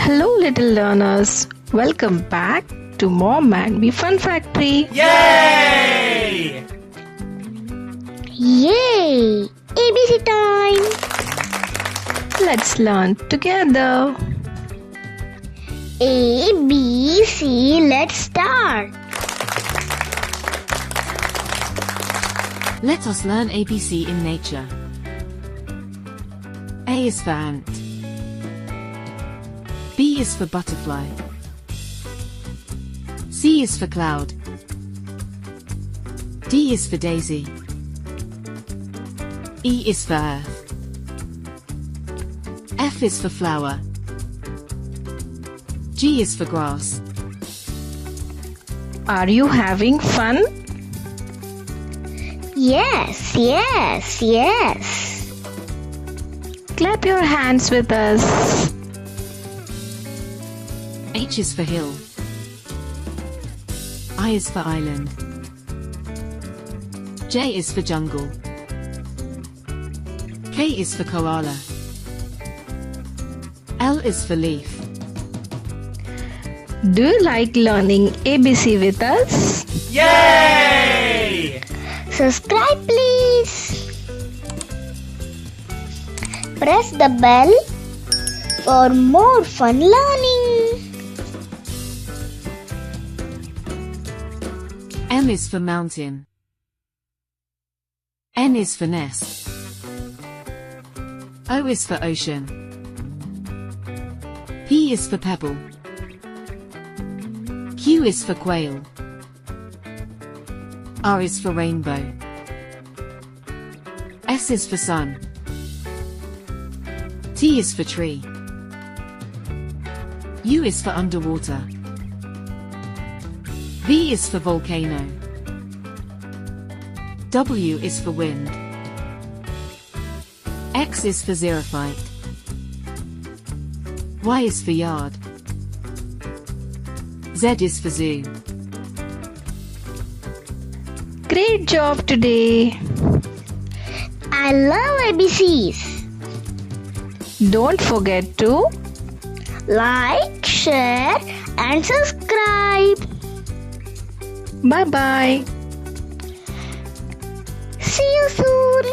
Hello, little learners. Welcome back to Mom and Me Fun Factory. Yay! Yay! ABC time! Let's learn together. A, B, C, let's start. Let us learn ABC in nature. A is for ant. B is for butterfly. C is for cloud. D is for daisy. E is for earth. F is for flower. G is for grass. Are you having fun? Yes, yes, yes. Clap your hands with us. H is for hill. I is for island. J is for jungle. K is for koala. L is for leaf. Do you like learning ABC with us? Yay! Subscribe please. Press the bell for more fun learning. M is for mountain. N is for nest. O is for ocean. P is for pebble. Q is for quail. R is for rainbow. S is for sun. T is for tree. U is for underwater. V is for volcano. W is for wind. X is for xerophyte. Y is for yard. Z is for zoo. Great job today. I love ABCs. Don't forget to Like, share and subscribe. bye-bye. See you soon.